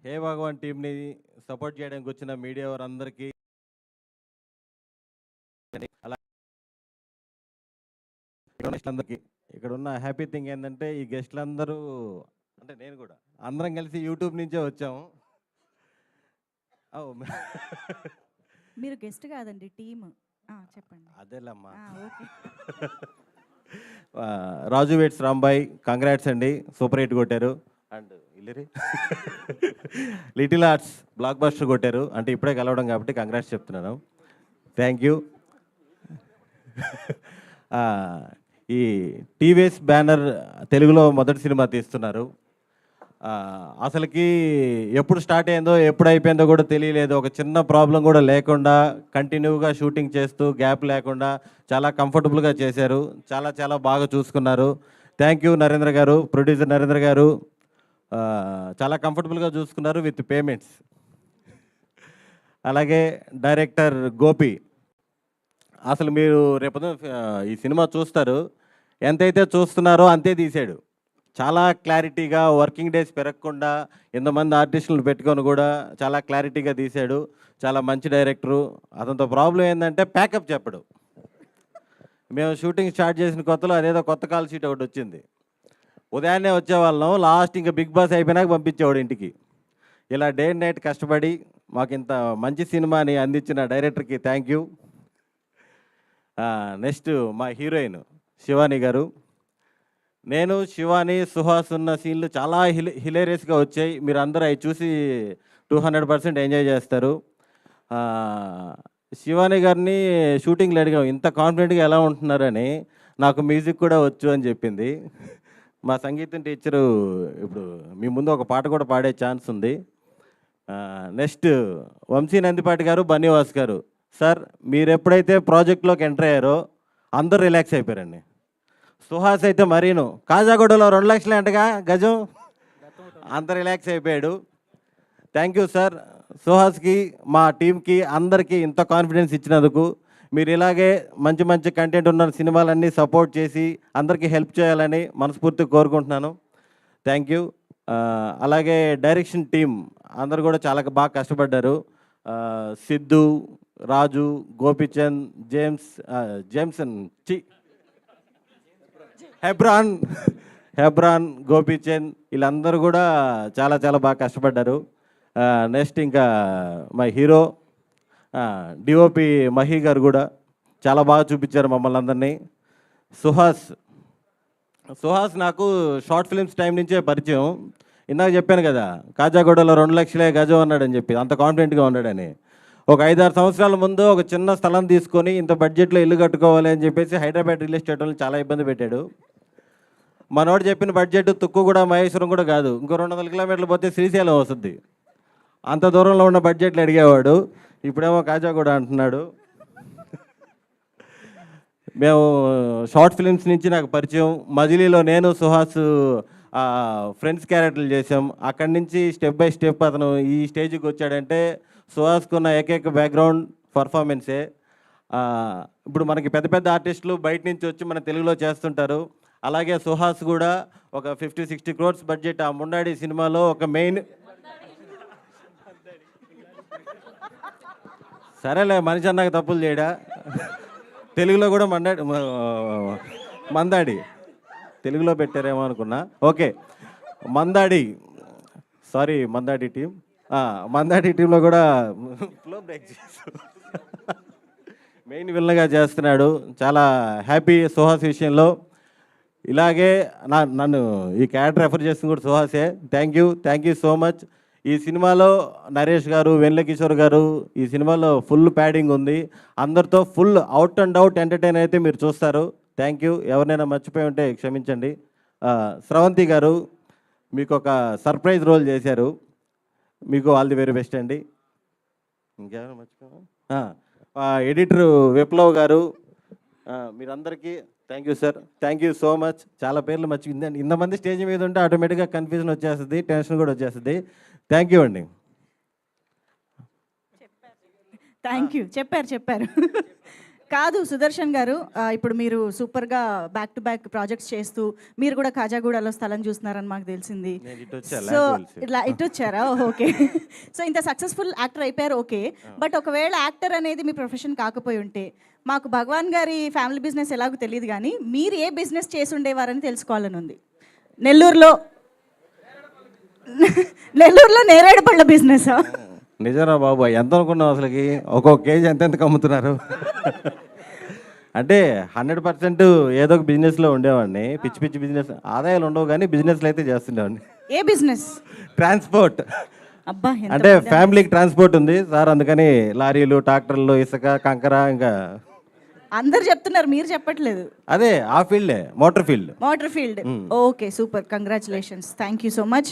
హే భగవాన్ టీంని సపోర్ట్ చేయడానికి వచ్చిన మీడియా వారందరికీ అలాగే గెస్ట్లందరికీ ఇక్కడ ఉన్న హ్యాపీ థింగ్ ఏంటంటే ఈ గెస్ట్లందరూ అంటే నేను కూడా అందరం కలిసి యూట్యూబ్ నుంచే వచ్చాము. మీరు గెస్ట్ కాదండి, టీమ్. చెప్పండి. అదేలమ్మా. Okay. Raju weds Rambai, congrats అండి, సూపర్ హిట్ కొట్టారు. అండ్ ఇల్లిరి లిటిల్ ఆర్ట్స్ బ్లాక్ బస్టర్ కొట్టారు. అంటే ఇప్పుడే కలవడం కాబట్టి కంగ్రాట్స్ చెప్తున్నాను. Thank you. ఈ టీవీఎస్ బ్యానర్ తెలుగులో మొదటి సినిమా తీస్తున్నారు. అసలుకి ఎప్పుడు స్టార్ట్ అయిందో ఎప్పుడు అయిపోయిందో కూడా తెలియలేదు. ఒక చిన్న ప్రాబ్లం కూడా లేకుండా కంటిన్యూగా షూటింగ్ చేస్తూ గ్యాప్ లేకుండా చాలా కంఫర్టబుల్గా చేశారు. చాలా చాలా బాగా చూసుకున్నారు. థ్యాంక్ యూ నరేంద్ర గారు, ప్రొడ్యూసర్ నరేంద్ర గారు. చాలా కంఫర్టబుల్గా చూసుకున్నారు విత్ పేమెంట్స్. అలాగే డైరెక్టర్ గోపి, అసలు మీరు రేపు ఈ సినిమా చూస్తారు, ఎంతైతే చూస్తున్నారో అంతే తీసాడు. చాలా క్లారిటీగా, వర్కింగ్ డేస్ పెరగకుండా ఎంతమంది ఆర్టిస్టులు పెట్టుకొని కూడా చాలా క్లారిటీగా తీశాడు. చాలా మంచి డైరెక్టరు. అతనితో ప్రాబ్లం ఏంటంటే ప్యాకప్ చెప్పడు. మేము షూటింగ్ స్టార్ట్ చేసిన కొత్తలో అదేదో కొత్త కాల్ షీట్ ఒకటి వచ్చింది. ఉదయాన్నే వచ్చేవాళ్ళం, లాస్ట్ ఇంకా బిగ్ బాస్ అయిపోయినాక పంపించేవాడు ఇంటికి. ఇలా డే అండ్ నైట్ కష్టపడి మాకు ఇంత మంచి సినిమాని అందించిన డైరెక్టర్కి థ్యాంక్ యూ. నెక్స్ట్ మా హీరోయిన్ శివాని గారు. నేను శివాని సుహాస్ ఉన్న సీన్లు చాలా హిలేరియస్గా వచ్చాయి. మీరు అందరూ అవి చూసి 200% ఎంజాయ్ చేస్తారు. శివాని గారిని షూటింగ్లో అడిగాం, ఇంత కాన్ఫిడెంట్గా ఎలా ఉంటున్నారని. నాకు మ్యూజిక్ కూడా వచ్చు అని చెప్పింది. మా సంగీతం టీచరు ఇప్పుడు మీ ముందు ఒక పాట కూడా పాడే ఛాన్స్ ఉంది. నెక్స్ట్ వంశీ నందిపాటి గారు, బన్నీవాస్ గారు. సార్ మీరు ఎప్పుడైతే ప్రాజెక్ట్లోకి ఎంటర్ అయ్యారో అందరూ రిలాక్స్ అయిపోయారండి. సుహాస్ అయితే మరీను, కాజాగూడలో 2 లక్షలు అంటగా గజం, అంత రిలాక్స్ అయిపోయాడు. Thank you sir. సుహాస్కి, మా టీంకి, అందరికీ ఇంత కాన్ఫిడెన్స్ ఇచ్చినందుకు. మీరు ఇలాగే మంచి మంచి కంటెంట్ ఉన్న సినిమాలన్నీ సపోర్ట్ చేసి అందరికీ హెల్ప్ చేయాలని మనస్ఫూర్తిగా కోరుకుంటున్నాను. Thank you. అలాగే డైరెక్షన్ టీం అందరు కూడా చాలా బాగా కష్టపడ్డారు. సిద్ధు, రాజు, గోపిచంద్, జేమ్సన్, హెబ్రాన్, గోపిచంద్, వీళ్ళందరూ కూడా చాలా చాలా బాగా కష్టపడ్డారు. నెక్స్ట్ ఇంకా మా హీరో డిఓపి మహి గారు కూడా చాలా బాగా చూపించారు మమ్మల్ని అందరినీ. సుహాస్ నాకు షార్ట్ ఫిల్మ్స్ టైం నుంచే పరిచయం. ఇందాక చెప్పాను కదా, కాజాగూడలో 2 లక్షలే గజం అన్నాడని చెప్పి, అంత కాన్ఫిడెంట్గా ఉన్నాడని. ఒక 5-6 సంవత్సరాల ముందు ఒక చిన్న స్థలం తీసుకొని ఇంత బడ్జెట్లో ఇల్లు కట్టుకోవాలి అని చెప్పేసి హైదరాబాద్ రియల్ ఎస్టేట్ వాళ్ళని చాలా ఇబ్బంది పెట్టాడు. మనోడు చెప్పిన బడ్జెట్ తుక్కు కూడా మహేశ్వరం కూడా కాదు, ఇంకో 200 కిలోమీటర్లు పోతే శ్రీశైలం వస్తుంది. అంత దూరంలో ఉన్న బడ్జెట్లు అడిగేవాడు. ఇప్పుడేమో కాజాగూడ అంటున్నాడు. మేము షార్ట్ ఫిల్మ్స్ నుంచి నాకు పరిచయం. మజిలీలో నేను సుహాస్ ఫ్రెండ్స్ క్యారెక్టర్లు చేసాం. అక్కడి నుంచి స్టెప్ బై స్టెప్ అతను ఈ స్టేజ్కి వచ్చాడంటే సుహాస్కున్న ఏకైక బ్యాక్గ్రౌండ్ పర్ఫార్మెన్సే. ఇప్పుడు మనకి పెద్ద పెద్ద ఆర్టిస్టులు బయట నుంచి వచ్చి మన తెలుగులో చేస్తుంటారు. అలాగే సుహాస్ కూడా ఒక 50-60 crores బడ్జెట్ ఆ ముండాడి సినిమాలో ఒక మెయిన్, సరేలే మనిషి అన్నాక తప్పులు చేయడా, తెలుగులో కూడా మందాడి తెలుగులో పెట్టారేమో అనుకున్నా. ఓకే, మందాడి టీం, మందాడి టీంలో కూడా ఫ్లో బ్రేక్ చేస్తాడు, మెయిన్ విల్లన్గా చేస్తున్నాడు. చాలా హ్యాపీ సుహాస్ విషయంలో. ఇలాగే నన్ను ఈ క్యారెక్టర్ రెఫర్ చేస్తుంది కూడా సుహాసే. Thank you so much. ఈ సినిమాలో నరేష్ గారు, వెన్నెల కిషోర్ గారు, ఈ సినిమాలో ఫుల్ ప్యాడింగ్ ఉంది. అందరితో full out and out entertain అయితే మీరు చూస్తారు. Thank you. ఎవరినైనా మర్చిపోయి ఉంటే క్షమించండి. స్రవంతి గారు మీకు ఒక సర్ప్రైజ్ రోల్ చేశారు, మీకు ఆల్ ది వెరీ బెస్ట్ అండి. ఇంకెవరు మర్చిపోయా, ఎడిటర్ విప్లవ్ గారు, మీరందరికీ thank you sir. Thank you so much. చాలా పేర్లు మర్చిపోయింది. ఇంతమంది స్టేజ్ మీద ఉంటే ఆటోమేటిక్గా కన్ఫ్యూజన్ వచ్చేస్తుంది, టెన్షన్ కూడా వచ్చేస్తుంది. థ్యాంక్ యూ అండి. Thank you. చెప్పారు. కాదు సుదర్శన్ గారు, ఇప్పుడు మీరు సూపర్గా బ్యాక్ టు బ్యాక్ ప్రాజెక్ట్స్ చేస్తూ మీరు కూడా కాజాగూడలో స్థలం చూస్తున్నారని మాకు తెలిసింది. నేను ఇటు వచ్చా, సో ల్యాండ్ తెలిసి. ఇట్లా ఇటు వచ్చారా? ఓకే. సో ఇంత సక్సెస్ఫుల్ యాక్టర్ అయిపోయారు, ఓకే. బట్ ఒకవేళ యాక్టర్ అనేది మీ ప్రొఫెషన్ కాకపోయి ఉంటే, మాకు భగవాన్ గారి ఫ్యామిలీ బిజినెస్ ఎలాగో తెలియదు కానీ మీరు ఏ బిజినెస్ చేసి ఉండేవారని తెలుసుకోవాలని ఉంది. నెల్లూరులో నేరేడు పళ్ళ బిజినెస్. నిజరా బాబు, ఎంత అనుకున్నావు అసలుకి? ఒక్కొక్క కేజీ ఎంతెంతకు అమ్ముతున్నారు? అంటే 100% ఏదో ఒక బిజినెస్లో ఉండేవాడిని. పిచ్చి పిచ్చి బిజినెస్ ఆదాయాలు ఉండవు కానీ బిజినెస్లు అయితే చేస్తుండేవాడిని. ఏ బిజినెస్? ట్రాన్స్పోర్ట్. అబ్బా, ఎంత అంటే ఫ్యామిలీకి ట్రాన్స్పోర్ట్ ఉంది సార్, అందుకని లారీలు, ట్రాక్టర్లు, ఇసుక, కంకర, ఇంకా అందరు చెప్తున్నారు, మీరు చెప్పట్లేదు. అదే ఆ ఫీల్డే, motor field. Motor field. Okay, super, congratulations, thank you so much.